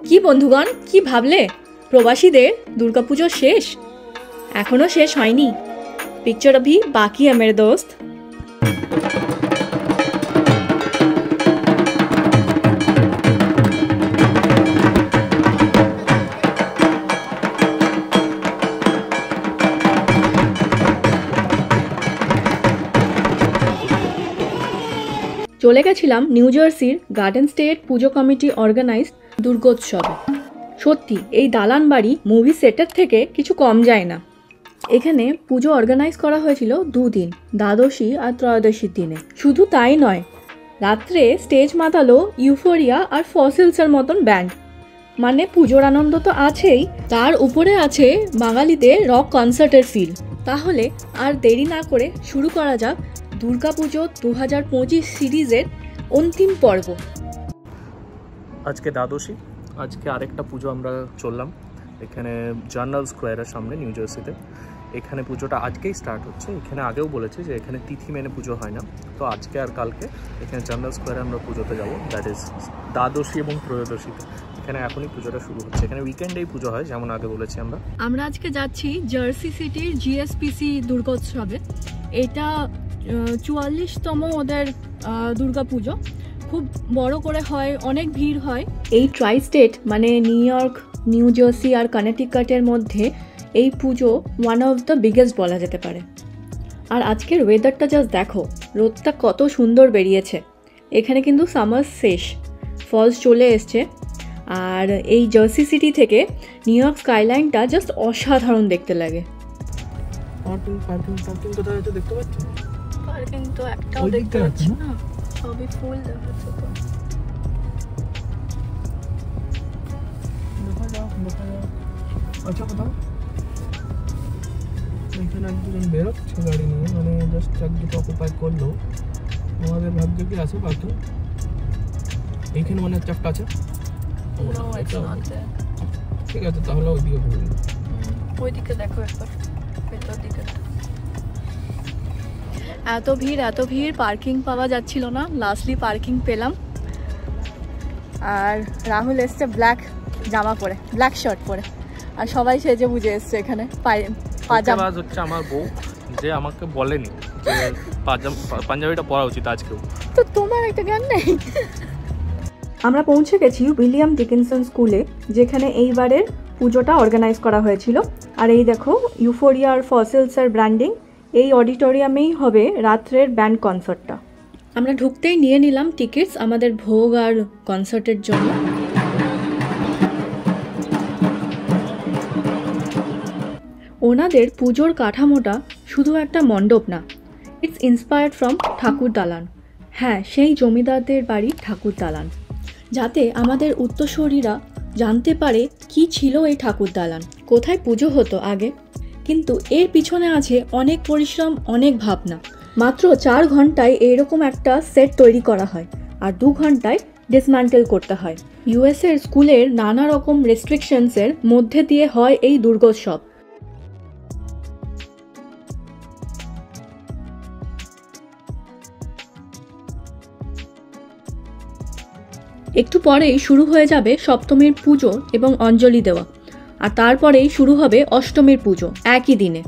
কি বন্ধুগণ, কি ভাবলে? প্রবাসীদের দুর্গাপুজো শেষ? এখনো শেষ হয়নি। পিকচার अभी बाकी है मेरे दोस्त। চলে গেছিলাম নিউ জার্সির গার্ডেন স্টেট পুজো কমিটি অর্গানাইজড দুর্গোৎসবে। সত্যি এই দালান বাড়ি মুভি সেটের থেকে কিছু কম যায় না। এখানে পুজো অর্গানাইজ করা হয়েছিল দুদিন, দ্বাদশী আর ত্রয়োদশীর দিনে। শুধু তাই নয়, রাত্রে স্টেজ মাতালো ইউফোরিয়া আর ফসিলসের মতন ব্যান্ড। মানে পুজোর আনন্দ তো আছেই, তার উপরে আছে বাঙালিদের রক কনসার্টের ফিল। তাহলে আর দেরি না করে শুরু করা যাক দুর্গাপুজো 2025 সিরিজের অন্তিম পর্ব। আজকে দ্বাদশী, আজকে আরেকটা পুজো আমরা চললাম এখানে জার্নাল স্কোয়ারের সামনে নিউ জার্সিতে। এখানে পুজোটা আজকেই স্টার্ট হচ্ছে। এখানে আগেও বলেছি যে এখানে তিথি মেনে পুজো হয় না, তো আজকে আর কালকে এখানে জার্নাল স্কোয়ারে আমরা পুজোতে যাবো, দ্যাট ইজ দ্বাদশী এবং ত্রয়োদশীতে। এখানে এখনই পুজোটা শুরু হচ্ছে। এখানে উইকেন্ডেই পুজো হয়, যেমন আগে বলেছি আমরা আজকে যাচ্ছি জার্সি সিটির জিএসপিসি দুর্গোৎসবে। এটা 44তম ওদের দুর্গাপুজো। খুব বড় করে হয়, অনেক ভিড় হয়। এই ট্রাই স্টেট মানে নিউ ইয়র্ক, নিউ জার্সি আর কানেটিকাটের মধ্যে এই পুজো ওয়ান অফ দ্য বিগেস্ট বলা যেতে পারে। আর আজকের ওয়েদারটা জাস্ট দেখো, রোদটা কত সুন্দর বেরিয়েছে। এখানে কিন্তু সামার শেষ, ফলস চলে এসছে। আর এই জার্সি সিটি থেকে নিউ ইয়র্ক স্কাইলাইনটা জাস্ট অসাধারণ দেখতে লাগে। পার্কিং কোথায় আছে দেখতে পাচ্ছ? পার্কিং তো একটাও দেখতে পাচ্ছি না, সবই ফুল দেখাচ্ছে। তো দেখা যাও। আচ্ছা, কোথাও এখানে একজন বেরোচ্ছে গাড়ি নিয়ে, মানে জাস্ট একদিকে অকুপাই করলো। আমাদের ভাগ্য কি আছে পার্কিং? এইখানে মনে হচ্ছে একটা আছে। ঠিক আছে, তাহলে ওইদিকে ঘুরবি। ওইদিকে দেখো একবার, ভেতর দিকে। এত ভিড়, পার্কিং পাওয়া যাচ্ছিল না। লাস্টলি পার্কিং পেলাম। আর রাহুল এসছে ব্ল্যাক জামা পরে, ব্ল্যাক শার্ট পরে, আর সবাই সেজে বুঝে এসছে এখানে। পাজামা হচ্ছে আমার বউ, যে আমাকে বলেনি যে পাঞ্জাবিটা পরা উচিত আজকেও। তো তোমার একটা জ্ঞান নেই। আমরা পৌঁছে গেছি উইলিয়াম ডিকিনসন স্কুলে, যেখানে এইবারের পুজোটা অর্গানাইজ করা হয়েছিল। আর এই দেখো ইউফোরিয়া আর ফসিলসের ব্র্যান্ডিং। এই অডিটোরিয়ামেই হবে রাত্রের ব্যান্ড কনসার্টটা। আমরা ঢুকতেই নিয়ে নিলাম টিকিটস আমাদের ভোগ আর কনসার্টের জন্য। ওনাদের পুজোর কাঠামোটা শুধু একটা মণ্ডপ না, ইটস ইন্সপায়ার্ড ফ্রম ঠাকুর দালান। হ্যাঁ, সেই জমিদারদের বাড়ির ঠাকুর দালান, যাতে আমাদের উত্তরসূরিরা জানতে পারে কি ছিল এই ঠাকুর দালান, কোথায় পুজো হতো আগে। কিন্তু এর পিছনে আছে অনেক পরিশ্রম, অনেক ভাবনা। মাত্র 4 ঘন্টায় এরকম একটা সেট তৈরি করা হয়, আর 2 ঘন্টায় ডিসম্যান্টেল করতে হয়। ইউএসের স্কুলের নানা রকম রেস্ট্রিকশনসের মধ্যে দিয়ে হয় এই দুর্গোৎসব। একটু পরেই শুরু হয়ে যাবে সপ্তমীর পুজো এবং অঞ্জলি দেওয়া, আর তারপরেই শুরু হবে অষ্টমীর পুজো একই দিনে।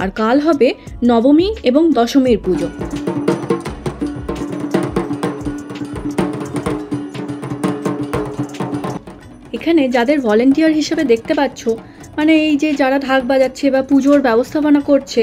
আর কাল হবে নবমী এবং দশমীর পুজো। এখানে যাদের ভলেন্টিয়ার হিসেবে দেখতে পাচ্ছ, মানে এই যে যারা ঢাক বাজাচ্ছে বা পুজোর ব্যবস্থাপনা করছে,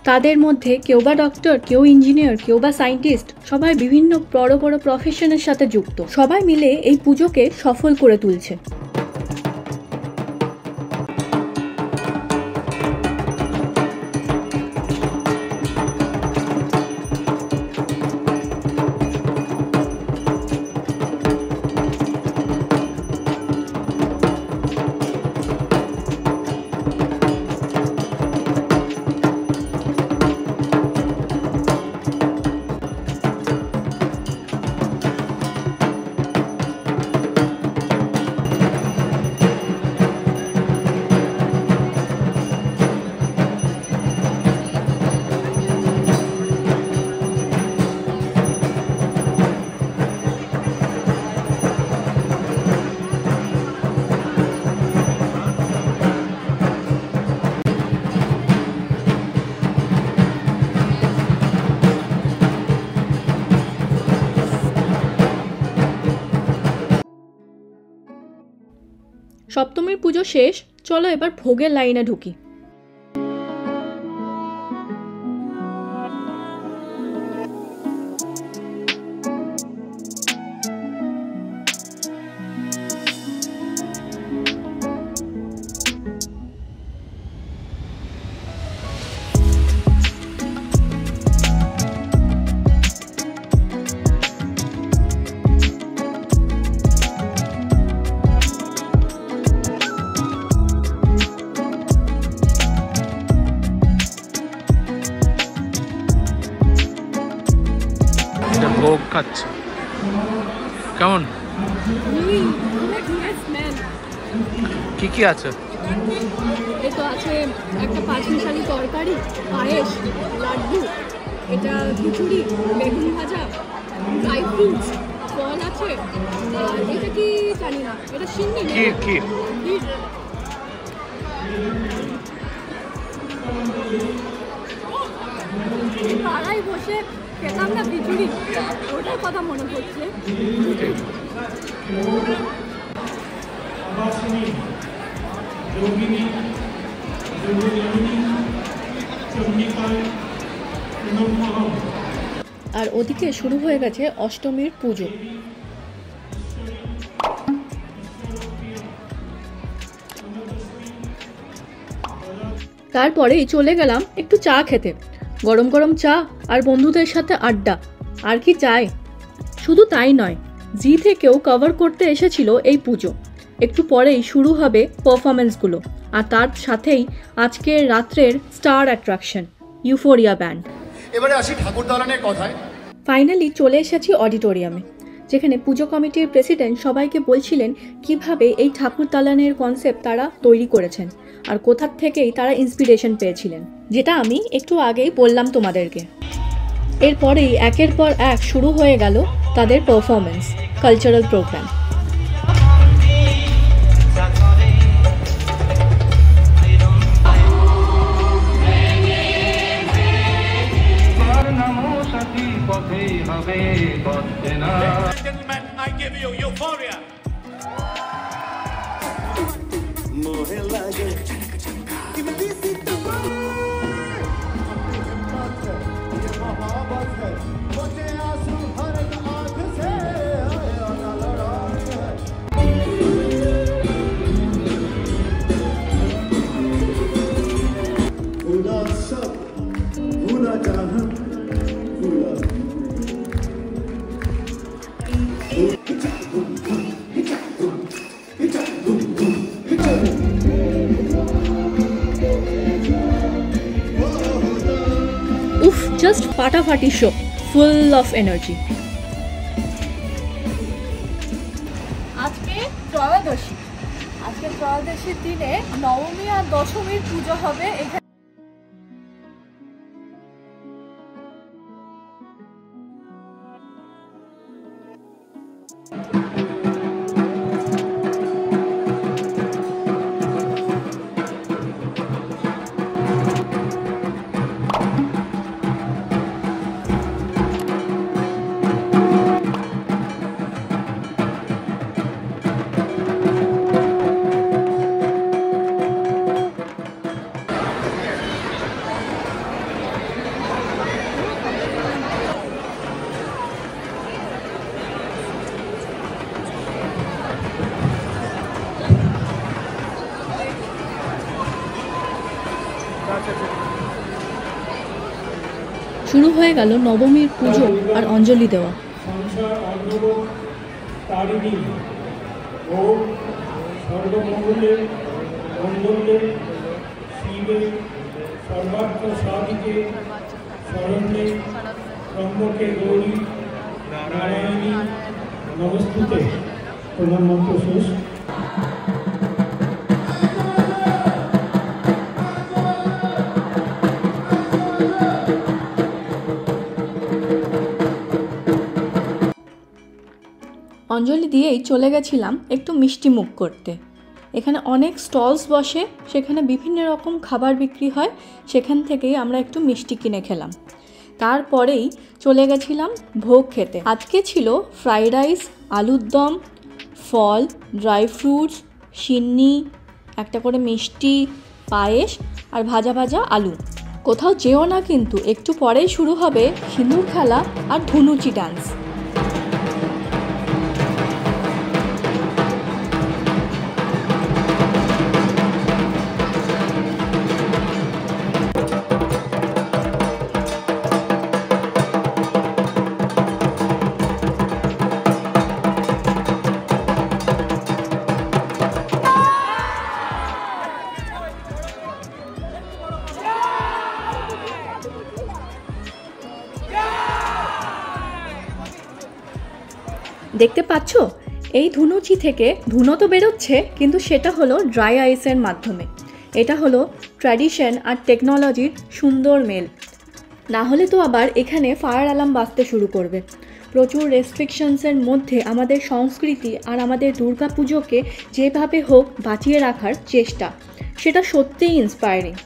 তাদের মধ্যে কেউ বা ডক্টর, কেউ ইঞ্জিনিয়ার, কেউ বা সায়েন্টিস্ট, সবাই বিভিন্ন বড় বড় প্রফেশনের সাথে যুক্ত। সবাই মিলে এই পুজোকে সফল করে তুলছে। সপ্তমীর পুজো শেষ, চলো এবার ভোগের লাইনে ঢুকি। ভোগ খাচ্ছে, কেমন কি কি আছে? এই তো আছে একটা পাঁচমিশালি তরকারি, পায়েস, লাড্ডু, এটা খিচুড়ি, বেগুন ভাজা, ড্রাই ফ্রুটস, ফল আছে, আর এটা কি জানি না, এটা সিন্নি কি পাড়ায় বসে খেতাম না খিচুড়ি, ওটার কথা মনে পড়ছে। আর ওদিকে শুরু হয়ে গেছে অষ্টমীর পুজো। তারপরেই চলে গেলাম একটু চা খেতে, গরম গরম চা আর বন্ধুদের সাথে আড্ডা, আর কি চাই। শুধু তাই নয়, জি থেকেও কভার করতে এসেছিল এই পুজো। একটু পরেই শুরু হবে পারফরমেন্সগুলো, আর তার সাথেই আজকের রাত্রের স্টার অ্যাট্রাকশন ইউফোরিয়া ব্যান্ড। এবারে আসি ঠাকুর দালানের কথায়। ফাইনালি চলে এসেছি অডিটোরিয়ামে, যেখানে পুজো কমিটির প্রেসিডেন্ট সবাইকে বলছিলেন কিভাবে এই ঠাকুর দালানের কনসেপ্ট তারা তৈরি করেছেন আর কোথার থেকেই তারা ইন্সপিরেশন পেয়েছিলেন, যেটা আমি একটু আগেই বললাম তোমাদেরকে। এরপরেই একের পর এক শুরু হয়ে গেল তাদের performance, cultural program. Gentlemen, I give you Euphoria. উফ, জাস্ট ফাটাফাটি শো, ফুল অফ এনার্জি। আজকে ত্রয়োদশীর দিনে নবমী আর দশমীর পুজো হবে এখানে। শুরু হয়ে গেল নবমীর পুজো আর অঞ্জলি দেওয়া। নমস্তুতে প্রধানমন্ত্রী শেষ। অঞ্জলি দিয়েই চলে গেছিলাম একটু মিষ্টি মুখ করতে। এখানে অনেক স্টলস বসে, সেখানে বিভিন্ন রকম খাবার বিক্রি হয়, সেখান থেকেই আমরা একটু মিষ্টি কিনে খেলাম। তারপরেই চলে গেছিলাম ভোগ খেতে। আজকে ছিল ফ্রাইড রাইস, আলুর দম, ফল, ড্রাই ফ্রুটস, সিন্নি, একটা করে মিষ্টি, পায়েস আর ভাজা ভাজা আলু। কোথাও যেও না কিন্তু, একটু পরেই শুরু হবে সিঁদুর খেলা আর ধুনুচি ডান্স। দেখতে পাচ্ছ, এই ধুনুচি থেকে ধুনো তো বেরোচ্ছে, কিন্তু সেটা হলো ড্রাই আইসের মাধ্যমে। এটা হলো ট্র্যাডিশন আর টেকনোলজির সুন্দর মেল। না হলে তো আবার এখানে ফায়ার অ্যালার্ম বাজতে শুরু করবে। প্রচুর রেস্ট্রিকশনসের মধ্যে আমাদের সংস্কৃতি আর আমাদের দুর্গা পুজোকে যেভাবে হোক বাঁচিয়ে রাখার চেষ্টা, সেটা সত্যিই ইন্সপায়ারিং।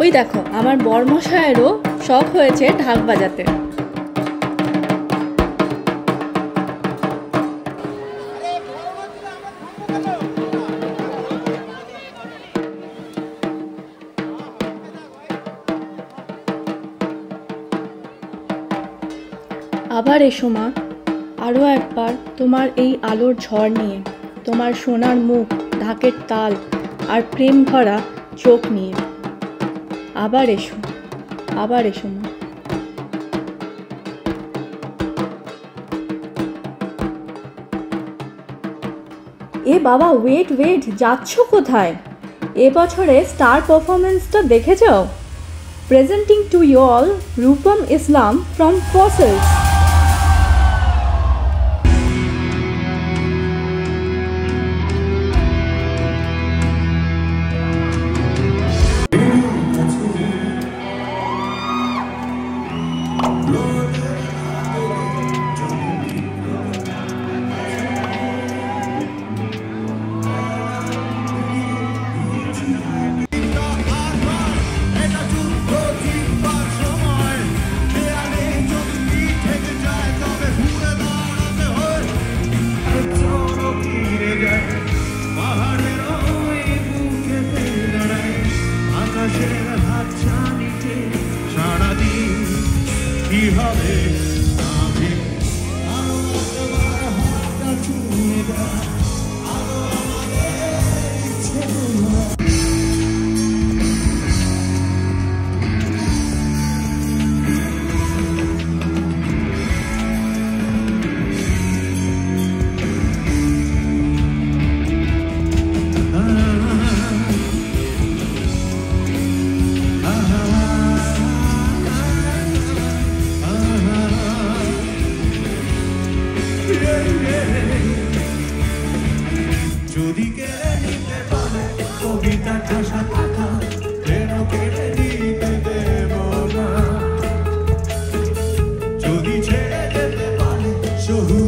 ওই দেখো, আমার বরমশায়েরও শখ হয়েছে ঢাক বাজাতে। আবার এসো মা, আরও একবার তোমার এই আলোর ঝড় নিয়ে, তোমার সোনার মুখ, ঢাকের তাল আর প্রেম ভরা চোখ নিয়ে। আবার এসো, আবার এসো মা। এ বাবা, ওয়েট ওয়েট, যাচ্ছ কোথায়? এবছরে স্টার পারফরমেন্সটা দেখে যাও। Presenting to you all Rupam Islam from Fossils. যদি কেড়ে নিতে পারে কবিতা ঠাসা থাকা কেন কেড়ে নিতে দেব না যদি ছেড়ে যেতে পারে শহীদ